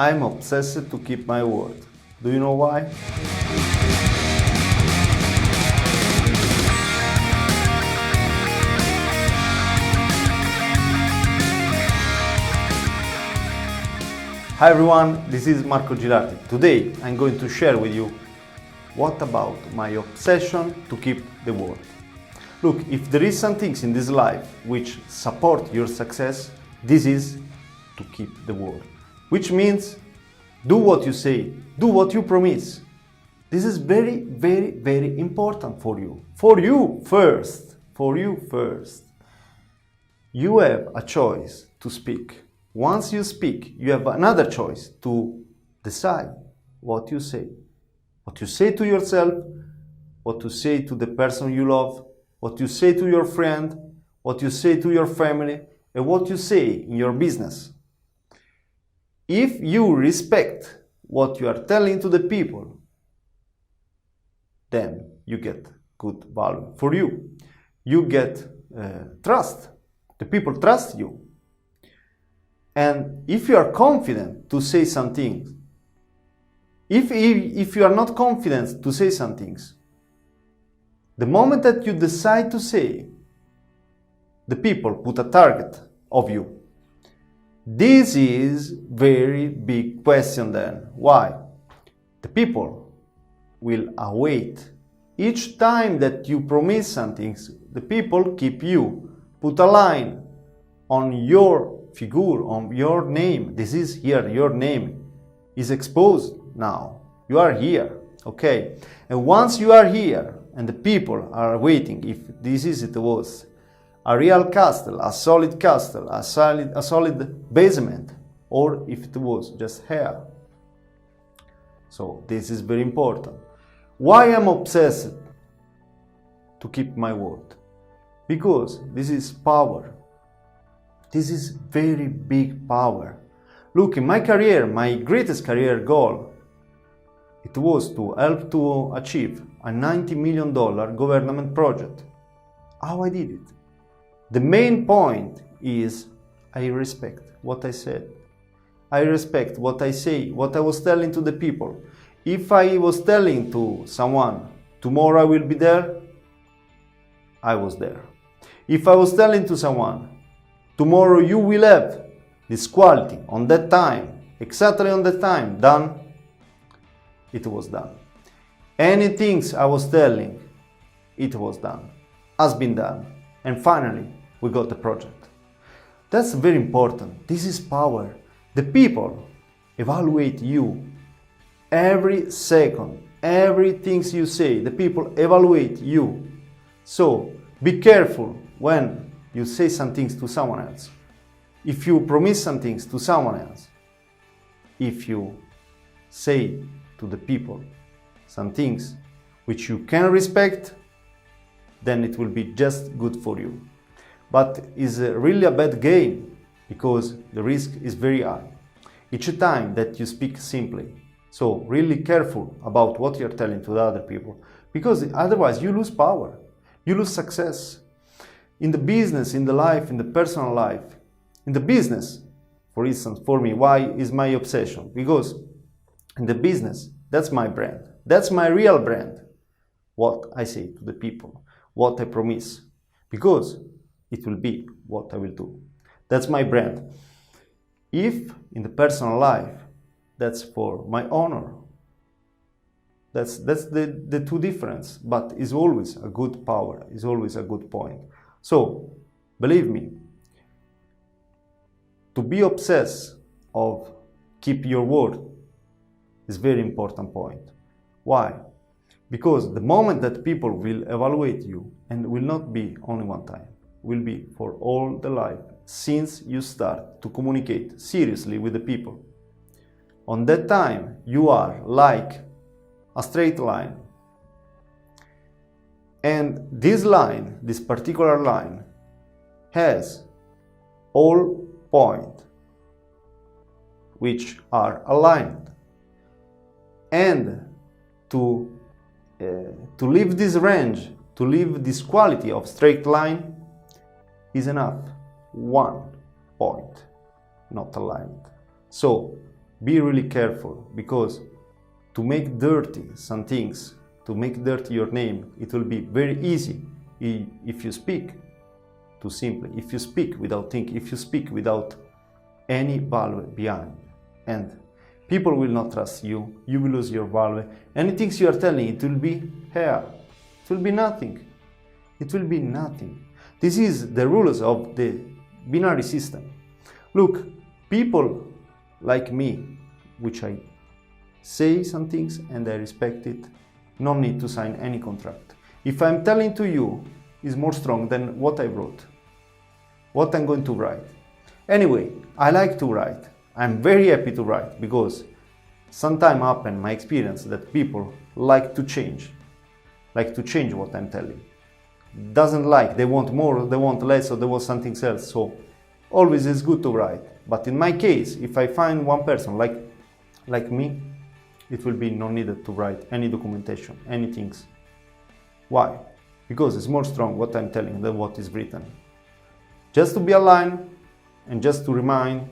I'm obsessed to keep my word. Do you know why? Hi everyone, this is Marco Gilardi. Today I'm going to share with you what about my obsession to keep the word. Look, if there is some things in this life which support your success, this is to keep the word. Which means do what you say, do what you promise. This is very, very, very important for you. For you first. For you first. You have a choice to speak. Once you speak, you have another choice to decide what you say. What you say to yourself, what you say to the person you love, what you say to your friend, what you say to your family, and what you say in your business. If you respect what you are telling to the people, then you get good value for you. You get trust. The people trust you. And if you are confident to say some things, if you are not confident to say some things, the moment that you decide to say, the people put a target of you. This is very big question then. Why? The people will await. Each time that you promise something, the people keep you. Put a line on your figure, on your name. This is here, your name is exposed now. You are here, okay? And once you are here and the people are waiting, if this is it was a real castle, a solid castle, a solid basement, or if it was just hair. So this is very important. Why I'm obsessed to keep my word? Because this is power. This is very big power. Look, in my career, my greatest career goal, it was to help to achieve a $90 million government project. How I did it? The main point is I respect what I said. I respect what I say, what I was telling to the people. If I was telling to someone, tomorrow I will be there, I was there. If I was telling to someone, tomorrow you will have this quality on that time, exactly on that time, done, it was done. Anything I was telling, it was done, has been done. And finally, we got the project. That's very important. This is power. The people evaluate you every second, everything you say, the people evaluate you. So be careful when you say some things to someone else. If you promise some things to someone else, if you say to the people some things which you can respect, then it will be just good for you. But it's really a bad game because the risk is very high each time that you speak simply. So really careful about what you're telling to the other people, because otherwise you lose power, you lose success. In the business, in the life, in the personal life. In the business, for instance, for me, why is my obsession? Because in the business, that's my brand. That's my real brand. What I say to the people, what I promise. Because it will be what I will do. That's my brand. If in the personal life, that's for my honor. That's the two difference, but it's always a good power, it's always a good point. So, believe me, to be obsessed of keep your word is very important point. Why? Because the moment that people will evaluate you, and will not be only one time, will be for all the life, since you start to communicate seriously with the people. On that time, you are like a straight line. And this line, this particular line, has all points which are aligned. And to leave this range, to leave this quality of straight line is enough. One point, not aligned. So be really careful, because to make dirty some things, to make dirty your name, it will be very easy if you speak too simply, if you speak without thinking, if you speak without any value behind. And people will not trust you, you will lose your value. Any things you are telling, it will be air, it will be nothing. It will be nothing. This is the rules of the binary system. Look, people like me, which I say some things and I respect it, no need to sign any contract. If I'm telling to you, is more strong than what I wrote, what I'm going to write. Anyway, I like to write. I'm very happy to write, because sometimes happen my experience that people like to change what I'm telling. Doesn't like, they want more, they want less, or they want something else. So always it's good to write. But in my case, if I find one person like me, it will be no needed to write any documentation, any things. Why? Because it's more strong what I'm telling than what is written. Just to be aligned and just to remind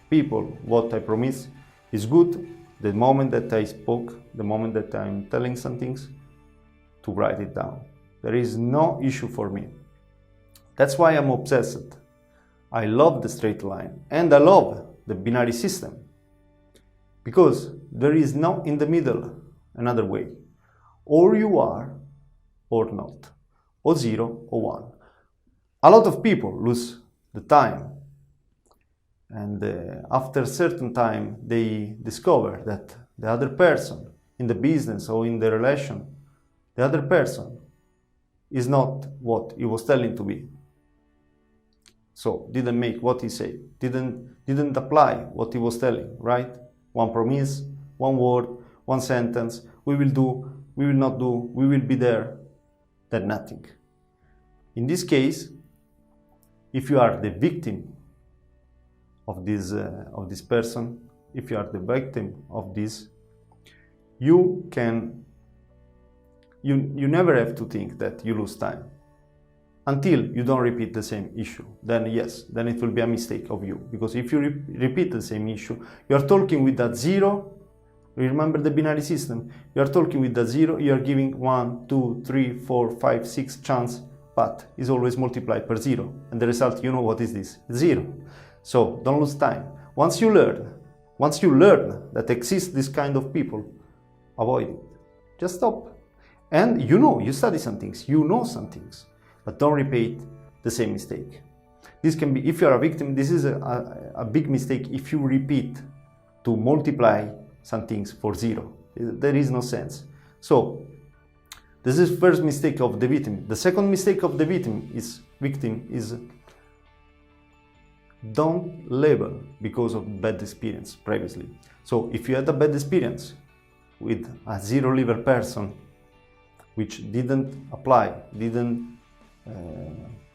people what I promise is good. The moment that I spoke, the moment that I'm telling some things, to write it down. There is no issue for me. That's why I'm obsessed. I love the straight line and I love the binary system, because there is no in the middle another way. Or you are or not, or 0 or 1. A lot of people lose the time, and after a certain time they discover that the other person in the business or in the relation, the other person is not what he was telling to be. So didn't make what he said, didn't apply what he was telling, right? One promise, one word, one sentence, we will do, we will not do, we will be there, then nothing. In this case, if you are the victim of this person, if you are the victim of this, you never have to think that you lose time until you don't repeat the same issue. Then yes, then it will be a mistake of you, because if you repeat the same issue, you are talking with that 0. Remember the binary system? You are talking with that 0, you are giving 1, 2, 3, 4, 5, 6 chance, but it's always multiplied per 0. And the result, you know what is this? 0. So don't lose time. Once you learn that exists this kind of people, avoid it. Just stop. And you study some things, you know some things, but don't repeat the same mistake. This can be, if you are a victim, this is a big mistake if you repeat to multiply some things for 0. There is no sense. So this is first mistake of the victim. The second mistake of the victim is don't label because of bad experience previously. So if you had a bad experience with a 0 level person which didn't apply, didn't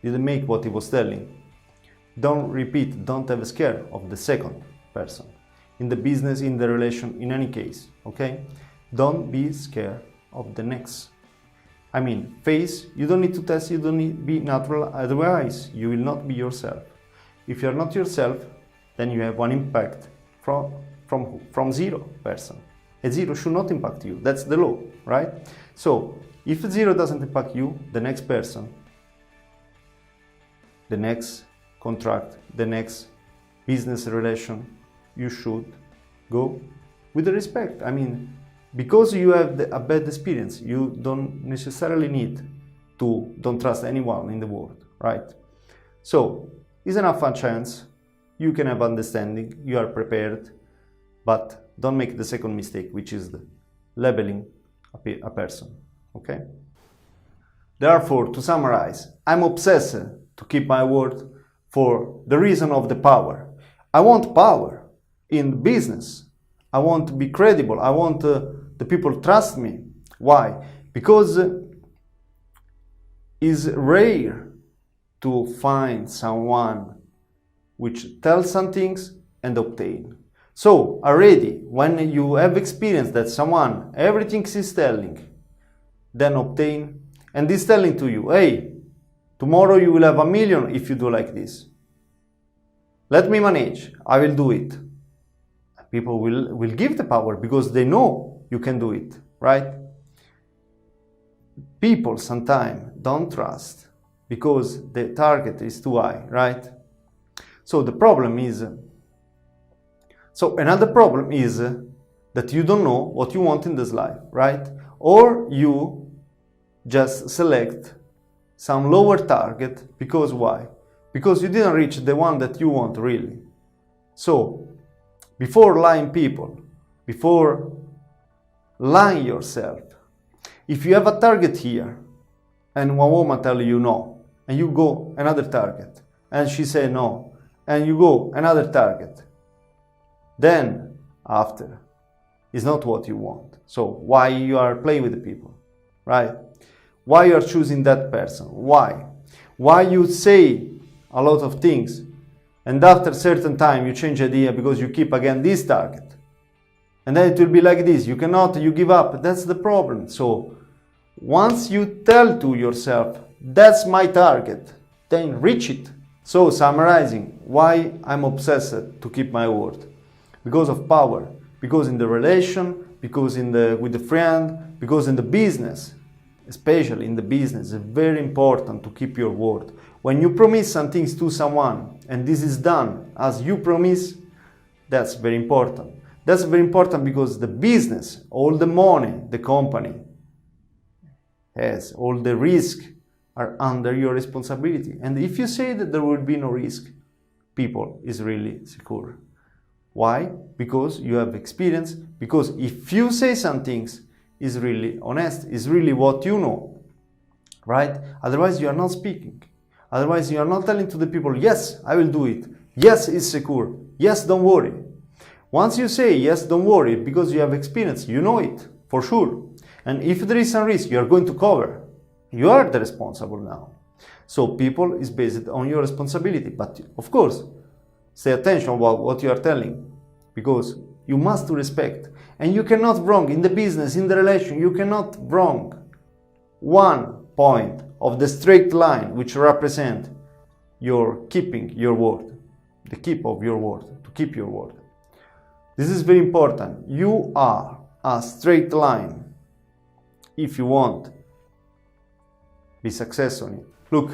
make what he was telling, don't repeat, don't have a scare of the second person. In the business, in the relation, in any case, okay? Don't be scared of the next. I mean, face, you don't need to test, you don't need to be natural, otherwise you will not be yourself. If you're not yourself, then you have one impact from 0 person. A 0 should not impact you, that's the law, right? So, if 0 doesn't impact you, the next person, the next contract, the next business relation, you should go with the respect. I mean, because you have a bad experience, you don't necessarily need to don't trust anyone in the world, right? So, is enough a chance, you can have understanding, you are prepared, but don't make the second mistake, which is the labeling a person, okay? Therefore, to summarize, I'm obsessed to keep my word for the reason of the power. I want power in business. I want to be credible. I want the people trust me. Why? Because it's rare to find someone which tells some things and obtain. So already when you have experienced that someone everything is telling, then obtain, and is telling to you, hey, tomorrow you will have 1 million if you do like this. Let me manage, I will do it. People will give the power because they know you can do it, right? People sometimes don't trust because the target is too high, right? So the problem is, so another problem is that you don't know what you want in this life, right? Or you just select some lower target because why? Because you didn't reach the one that you want really. So before lying people, before lying yourself, if you have a target here and one woman tell you no, and you go another target and she say no, and you go another target, then after is not what you want. So why you are playing with the people, right? Why you are choosing that person? Why? Why you say a lot of things and after a certain time you change idea because you keep again this target, and then it will be like this. You cannot, you give up. That's the problem. So once you tell to yourself, that's my target, then reach it. So summarizing, why I'm obsessed to keep my word? Because of power, because in the relation, because with the friend, because in the business, especially in the business, it's very important to keep your word. When you promise some things to someone and this is done as you promise, that's very important. That's very important because the business, all the money the company has, all the risk are under your responsibility. And if you say that there will be no risk, people is really secure. Why? Because you have experience, because if you say some things, is really honest, is really what you know, right? Otherwise you are not speaking. Otherwise you are not telling to the people, yes, I will do it. Yes, it's secure. Yes, don't worry. Once you say, yes, don't worry, because you have experience, you know it, for sure. And if there is some risk, you are going to cover. You are the responsible now. So people is based on your responsibility. But of course, pay attention about what you are telling, because you must respect. And you cannot wrong in the business, in the relation, you cannot wrong one point of the straight line which represent your keeping your word, the keep of your word, to keep your word. This is very important. You are a straight line if you want be success on it. Look,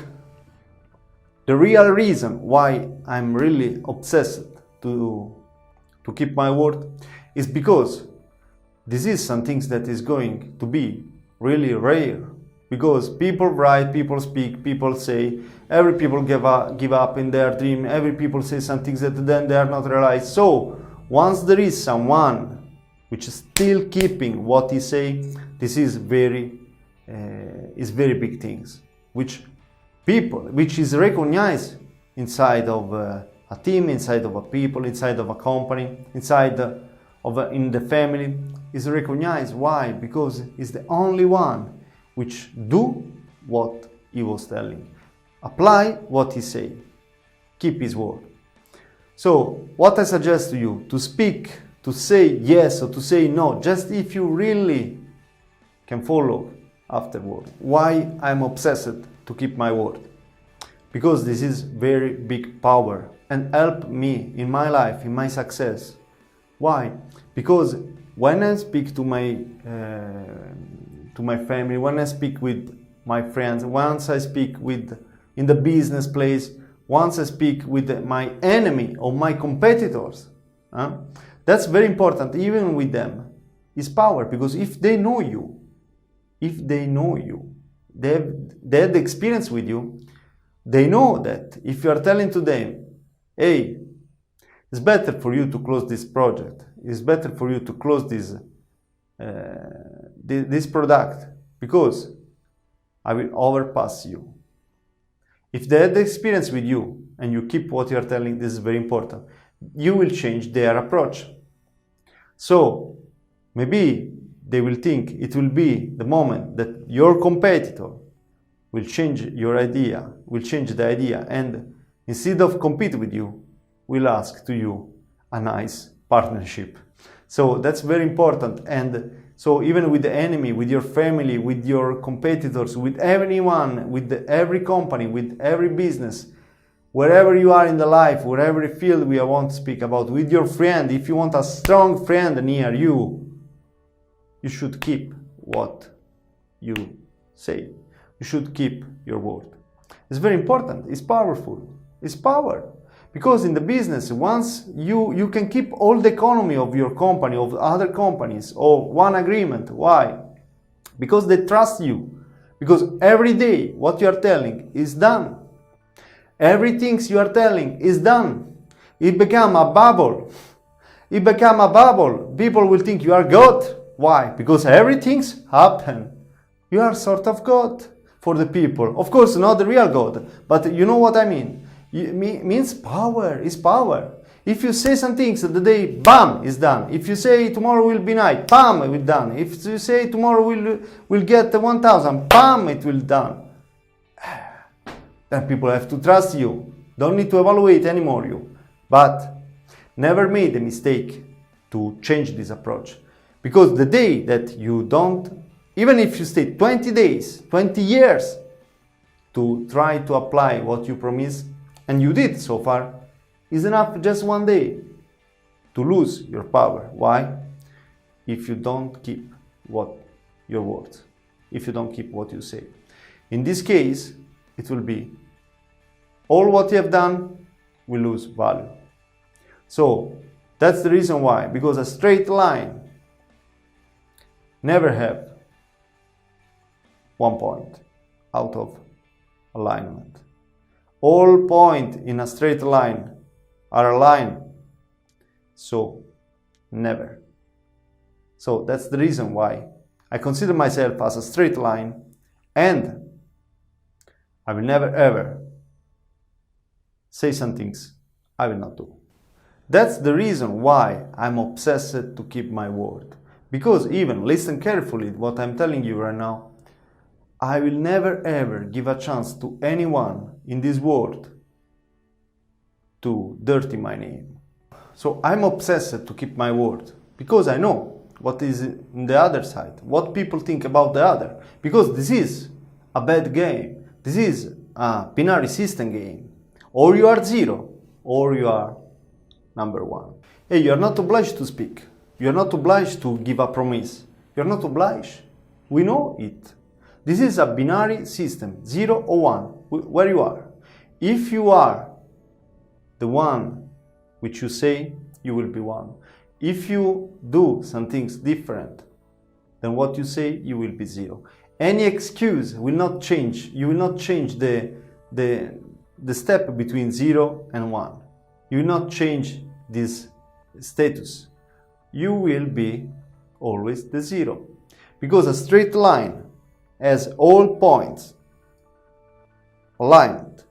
the real reason why I'm really obsessed to keep my word is because this is some things that is going to be really rare. Because people write, people speak, people say, every people give up in their dream, every people say some things that then they are not realized. So once there is someone which is still keeping what he say, this is very big things, which is recognized inside of a team, inside of a people, inside of a company, in the family, is recognized. Why? Because he's the only one which do what he was telling, apply what he say, keep his word. So what I suggest to you, to speak, to say yes or to say no, just if you really can follow afterward. Why I'm obsessed to keep my word? Because this is very big power and help me in my life, in my success. Why? Because when I speak to my family, when I speak with my friends, once I speak in the business place, once I speak with my enemy or my competitors, that's very important. Even with them is power, because if they know you, they have the experience with you, they know that if you are telling to them, hey, it's better for you to close this project, it's better for you to close this product, because I will overpass you. If they had the experience with you and you keep what you are telling, this is very important, you will change their approach. So maybe they will think it will be the moment that your competitor will change your idea, will change the idea, and instead of compete with you, will ask to you a nice partnership. So that's very important. And so even with the enemy, with your family, with your competitors, with everyone, with every company, with every business, Wherever you are in the life, wherever field we want to speak about, with your friend, if you want a strong friend near you, you should keep what you say. You should keep your word. It's very important. It's powerful. It's power. Because in the business, once you can keep all the economy of your company, of other companies, or one agreement. Why? Because they trust you. Because every day what you are telling is done. Everything you are telling is done. It become a bubble. It become a bubble. People will think you are God. Why? Because everything's happen. You are sort of God for the people. Of course, not the real God, but you know what I mean. Means power is power. If you say some things the day, bam, is done. If you say tomorrow will be night, bam, it will done. If you say tomorrow will get 1,000, bam, it will done. Then people have to trust you. Don't need to evaluate anymore you. But never made a mistake to change this approach. Because the day that you don't, even if you stay 20 days, 20 years to try to apply what you promised, and you did so far, is enough just one day to lose your power. Why? If you don't keep your words. If you don't keep what you say. In this case, it will be all what you have done will lose value. So that's the reason why, because a straight line never have one point out of alignment. All points in a straight line are aligned, so never. So that's the reason why I consider myself as a straight line, and I will never ever say some things I will not do. That's the reason why I'm obsessed to keep my word. Because even, listen carefully what I'm telling you right now, I will never ever give a chance to anyone in this world to dirty my name. So I'm obsessed to keep my word, because I know what is in the other side, what people think about the other. Because this is a bad game. This is a binary system game. Or you are zero, or you are number one. Hey, you are not obliged to speak. You are not obliged to give a promise. You are not obliged. We know it. This is a binary system, 0 or 1, where you are. If you are the one which you say, you will be one. If you do some things different than what you say, you will be 0. Any excuse will not change. You will not change the step between 0 and 1. You will not change this status. You will be always the 0. Because a straight line has all points aligned.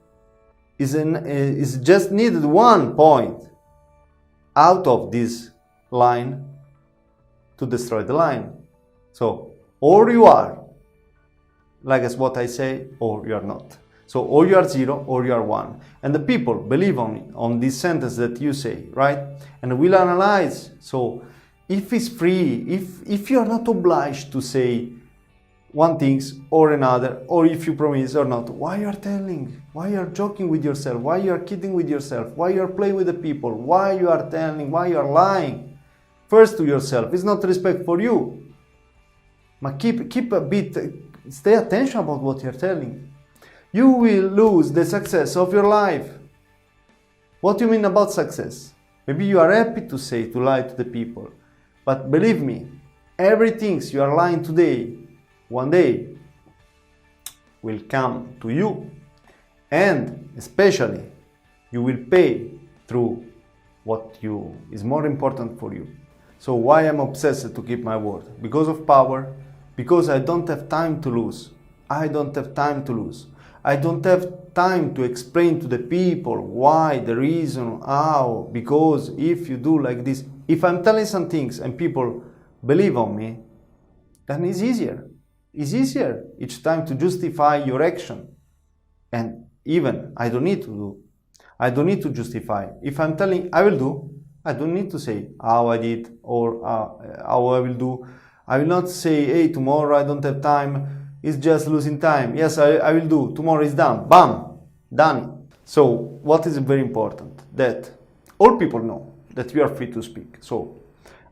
Is just needed one point out of this line to destroy the line. So, or you are, like as what I say, or you are not. So, or you are 0 or you are 1. And the people believe on this sentence that you say, right? And we'll analyze. So, if it's free, if you are not obliged to say one thing or another, or if you promise or not, why you are telling? Why you are joking with yourself? Why you are kidding with yourself? Why you are playing with the people? Why you are telling? Why you are lying? First to yourself. It's not respect for you. But keep a bit, stay attention about what you are telling. You will lose the success of your life. What do you mean about success? Maybe you are happy to lie to the people. But believe me, everything you are lying today, one day will come to you, and especially you will pay through what is more important for you. So why I'm obsessed to keep my word? Because of power, because I don't have time to lose. I don't have time to lose. I don't have time to explain to the people why, the reason, how, because if you do like this, if I'm telling some things and people believe on me, then it's easier. It's easier each time to justify your action. And even I don't need to do. I don't need to justify. If I'm telling I will do, I don't need to say how I did or how I will do. I will not say, hey, tomorrow I don't have time. It's just losing time. Yes, I will do. Tomorrow is done. Bam! Done. So what is very important? That all people know that you are free to speak. So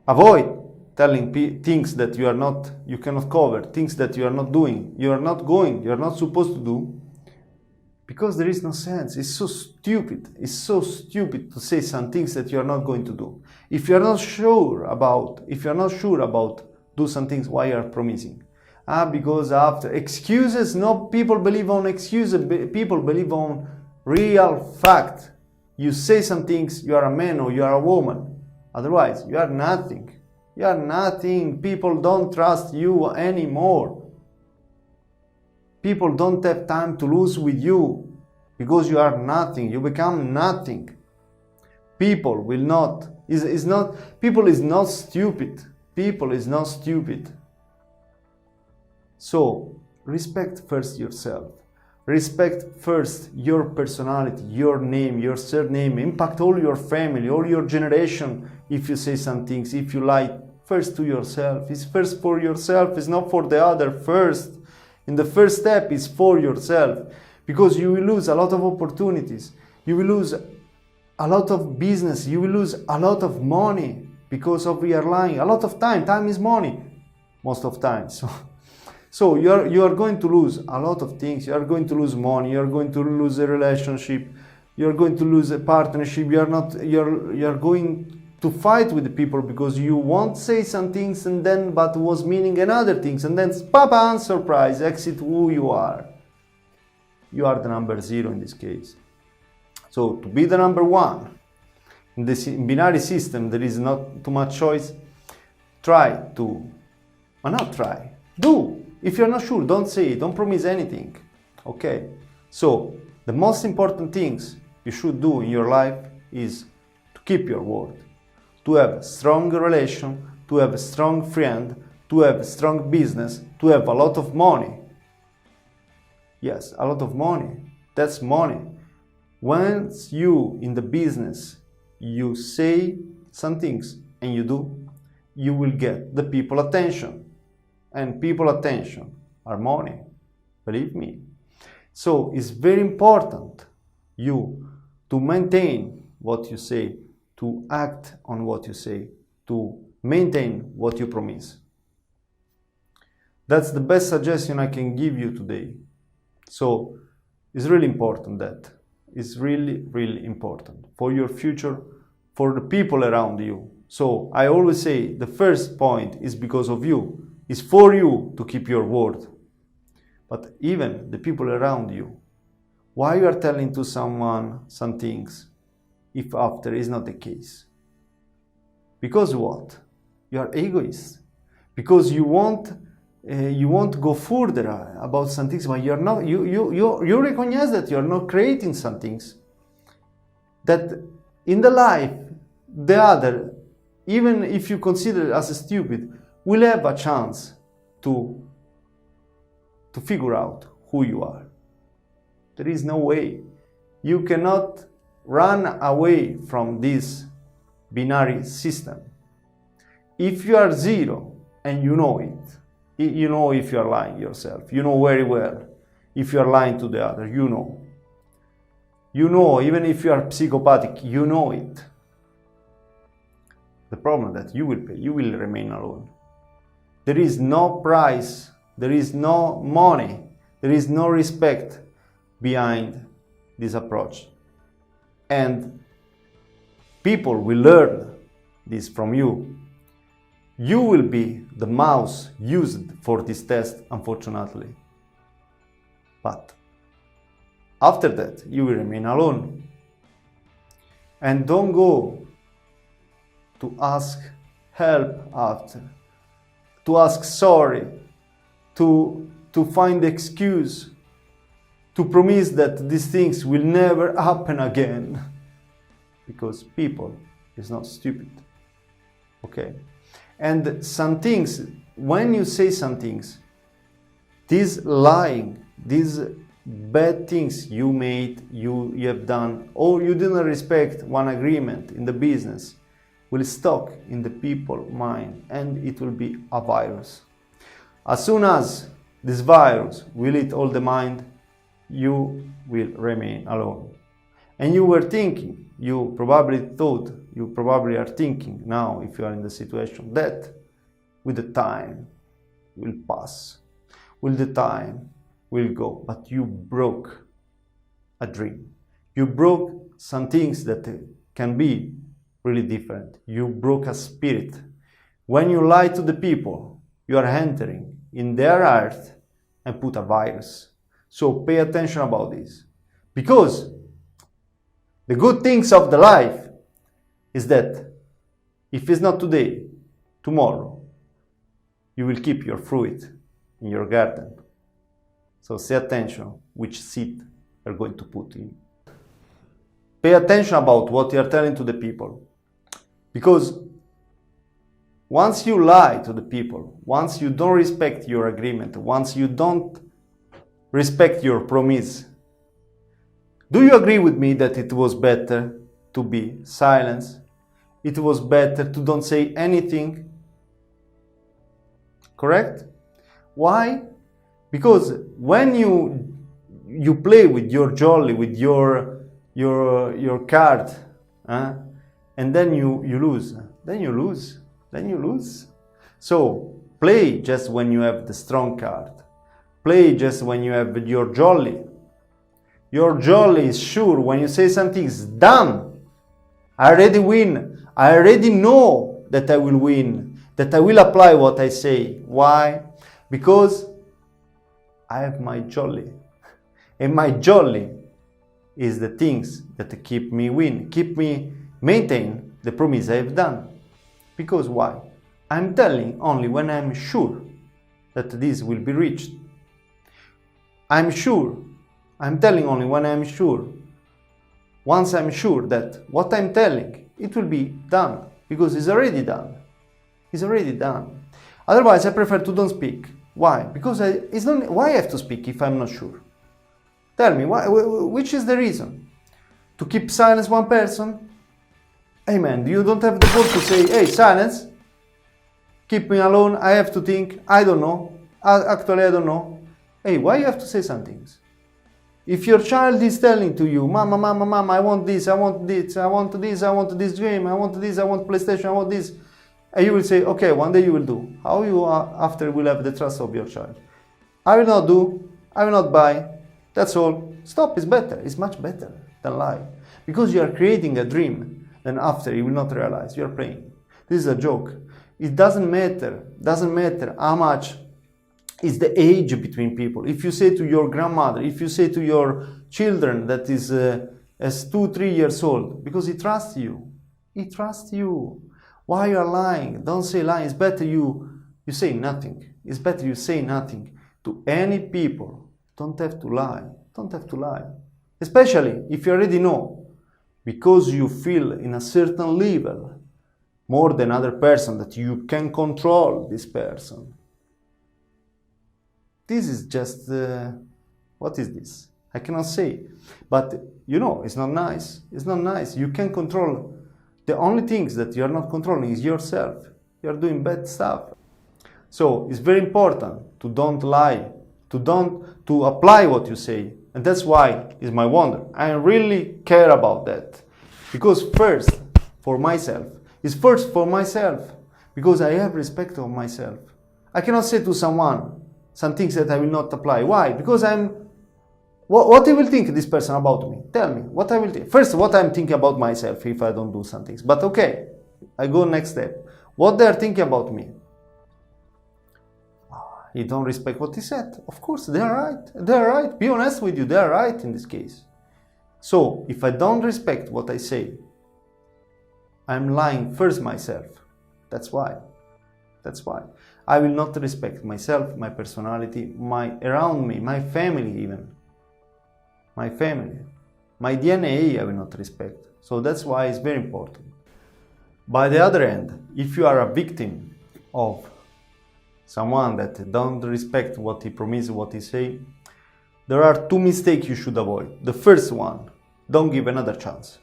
avoid telling things that you cannot cover, things that you are not doing, you are not supposed to do, because there is no sense. It's so stupid. It's so stupid to say some things that you are not going to do. If you are not sure about do some things, why you are promising? Because after excuses, no, people believe on excuses, people believe on real fact. You say some things, you are a man or you are a woman. Otherwise, you are nothing. You are nothing. People don't trust you anymore. People don't have time to lose with you because you are nothing. You become nothing. People will not. People is not stupid. People is not stupid. So respect first yourself. Respect first your personality, your name, your surname. Impact all your family, all your generation. If you say some things, if you lie, first to yourself. It's first for yourself. It's not for the other first. In the first step is for yourself, because you will lose a lot of opportunities. You will lose a lot of business. You will lose a lot of money because of your lying. A lot of time. Time is money most of time. So you are going to lose a lot of things. You are going to lose money. You are going to lose a relationship. You are going to lose a partnership. You are going to fight with the people because you won't say some things and then but was meaning another things, and then papa, surprise, exit who you are. You are the number 0 in this case. So to be the number 1 in this binary system, there is not too much choice. Do. If you're not sure, don't say it, don't promise anything. Okay? So the most important things you should do in your life is to keep your word, to have a strong relation, to have a strong friend, to have a strong business, to have a lot of money. Yes, a lot of money. That's money. Once you in the business, you say some things and you do, you will get the people attention. And people attention are money. Believe me. So it's very important you to maintain what you say, to act on what you say, to maintain what you promise. That's the best suggestion I can give you today. So it's really important that. It's really, really important for your future, for the people around you. So I always say the first point is because of you. It's for you to keep your word. But even the people around you, why you are telling to someone some things if after is not the case? Because what? You are egoist. Because you want to go further about some things, but you're not. You recognize that you are not creating some things. That in the life, the other, even if you consider it as stupid, will have a chance to figure out who you are. There is no way. You cannot run away from this binary system. If you are 0 and you know it, you know if you are lying yourself. You know very well if you are lying to the other. You know. You know, even if you are psychopathic, you know it. The problem that you will pay, you will remain alone. There is no price, there is no money, there is no respect behind this approach. And people will learn this from you. You will be the mouse used for this test, unfortunately. But after that, you will remain alone. And don't go to ask help after, to ask sorry, to find excuse, to promise that these things will never happen again. Because people is not stupid. Okay? And some things, when you say some things, these lying, these bad things you made, you have done, or you didn't respect one agreement in the business, will stuck in the people's mind, and it will be a virus. As soon as this virus will eat all the mind, you will remain alone. And you were thinking, you probably thought, you probably are thinking now, if you are in the situation, that with the time will pass, with the time will go, but you broke a dream. You broke some things that can be really different. You broke a spirit. When you lie to the people, you are entering in their heart and put a virus. So pay attention about this. Because the good things of the life is that if it's not today, tomorrow, you will keep your fruit in your garden. So pay attention which seed you're going to put in. Pay attention about what you're telling to the people. Because once you lie to the people, once you don't respect your agreement, once you don't respect your promise, do you agree with me that it was better to be silent? It was better to don't say anything? Correct? Why? Because when you play with your jolly, with your card, and then you lose, then you lose. So play just when you have the strong card. Play just when you have your jolly. Your jolly is sure when you say something is done. I already win. I already know that I will win, that I will apply what I say. Why? Because I have my jolly. And my jolly is the things that keep me win, keep me maintain the promise I have done. Because why? I'm telling only when I'm sure that this will be reached. I'm sure. I'm telling only when I'm sure. Once I'm sure that what I'm telling, it will be done. Because it's already done. It's already done. Otherwise, I prefer to don't speak. Why? Because why I have to speak if I'm not sure? Tell me, which is the reason? To keep silence one person? Hey man, you don't have the vote to say, hey, silence, keep me alone, I have to think, I don't know, actually I don't know. Hey, why you have to say some things? If your child is telling to you, mama, I want this, I want this, I want this, I want this game, I want this, I want PlayStation, I want this, and you will say, okay, one day you will do. How you after will have the trust of your child? I will not do, I will not buy, that's all. Stop, it's better, it's much better than lie. Because you are creating a dream. Then after you will not realize you're playing. This is a joke. It doesn't matter how much is the age between people. If you say to your grandmother, if you say to your children that is 2-3 years old, because he trusts you. Why you are lying? Don't say lying. It's better you say nothing. It's better you say nothing to any people. Don't have to lie. Especially if you already know. Because you feel in a certain level more than other person that you can control this person. This is just, what is this? I cannot say. But you know, it's not nice. It's not nice. You can control. The only things that you are not controlling is yourself. You are doing bad stuff. So it's very important to don't lie, to apply what you say. And that's why it's my wonder. I really care about that. Because first, for myself. It's first for myself. Because I have respect of myself. I cannot say to someone some things that I will not apply. Why? Because what I will think this person about me? Tell me, what I will think. First, what I'm thinking about myself if I don't do some things. But okay, I go next step. What they are thinking about me? You don't respect what he said. Of course, they are right. They are right. Be honest with you. They are right in this case. So, if I don't respect what I say, I'm lying first myself. That's why. I will not respect myself, my personality, around me, my family even. My family. My DNA I will not respect. So that's why it's very important. By the other hand, if you are a victim of someone that don't respect what he promised, what he say, there are 2 mistakes you should avoid. The first one, don't give another chance.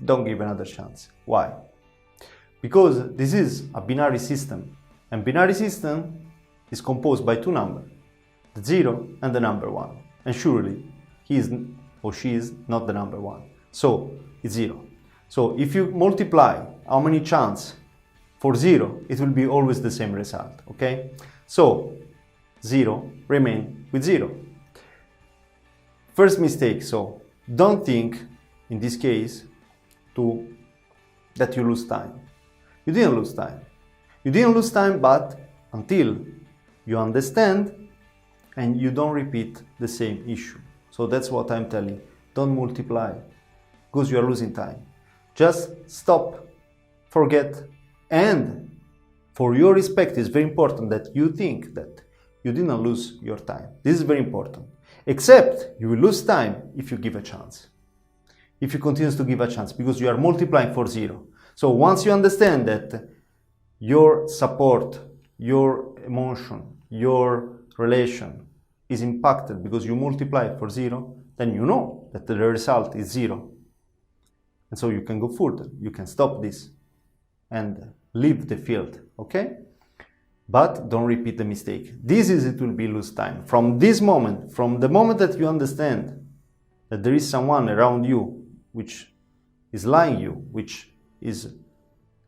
Don't give another chance. Why? Because this is a binary system. And binary system is composed by 2 numbers, the 0 and the number 1. And surely he is or she is not the number 1. So it's 0. So if you multiply how many chances for 0, it will be always the same result, okay? So 0 remain with 0. First mistake, so don't think in this case that you lose time. You didn't lose time. You didn't lose time, but until you understand and you don't repeat the same issue. So that's what I'm telling. Don't multiply because you are losing time. Just stop, forget, and for your respect, it's very important that you think that you didn't lose your time. This is very important. Except you will lose time if you give a chance. If you continue to give a chance, because you are multiplying for 0. So once you understand that your support, your emotion, your relation is impacted because you multiply for 0, then you know that the result is 0. And so you can go further. You can stop this and leave the field, okay? But don't repeat the mistake. It will be lose time. From this moment, from the moment that you understand that there is someone around you which is lying you, which is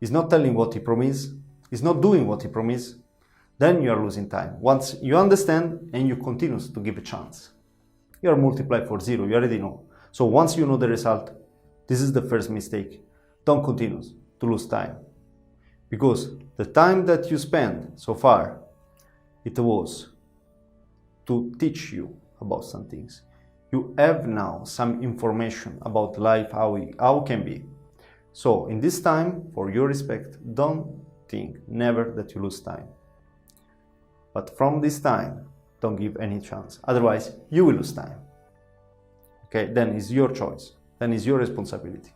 not telling what he promised, is not doing what he promised, then you are losing time. Once you understand and you continue to give a chance, you are multiplied for 0, you already know. So once you know the result, this is the first mistake. Don't continue to lose time. Because the time that you spend so far, it was to teach you about some things. You have now some information about life, how it can be. So in this time, for your respect, don't think never that you lose time. But from this time, don't give any chance. Otherwise, you will lose time. Okay, then it's your choice. Then it's your responsibility.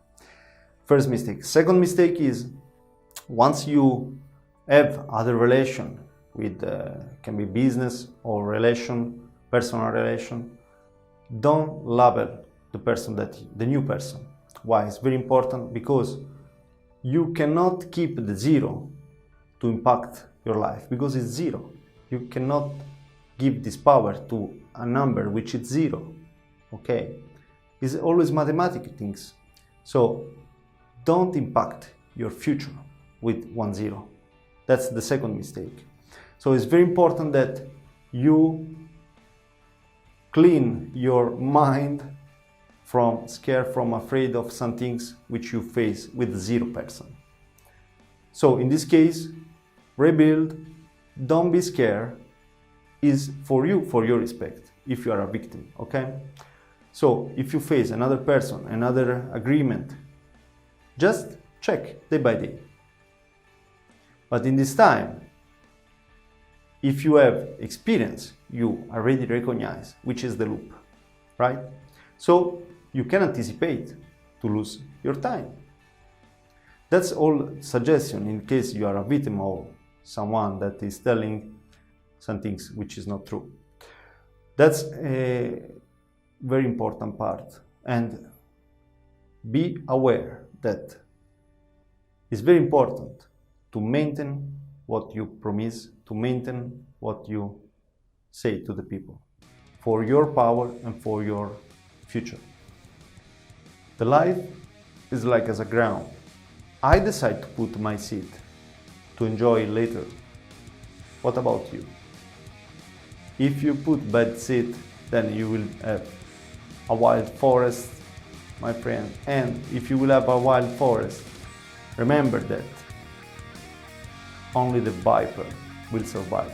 First mistake. Second mistake is once you have other relation with, can be business or relation, personal relation, don't label the new person. Why? It's very important because you cannot keep the 0 to impact your life because it's 0. You cannot give this power to a number which is 0. Okay? It's always mathematical things. So don't impact your future with 1 0. That's the second mistake. So it's very important that you clean your mind from scared, from afraid of some things which you face with 0%. So in this case, rebuild, don't be scared, is for you, for your respect, if you are a victim, okay? So if you face another person, another agreement, just check day by day. But in this time, if you have experience, you already recognize which is the loop, right? So you can anticipate to lose your time. That's all suggestion in case you are a victim or someone that is telling some things which is not true. That's a very important part. And be aware that it's very important to maintain what you promise, to maintain what you say to the people, for your power and for your future. The life is like as a ground. I decide to put my seed to enjoy later. What about you? If you put bad seed, then you will have a wild forest, my friend. And if you will have a wild forest, remember that only the viper will survive.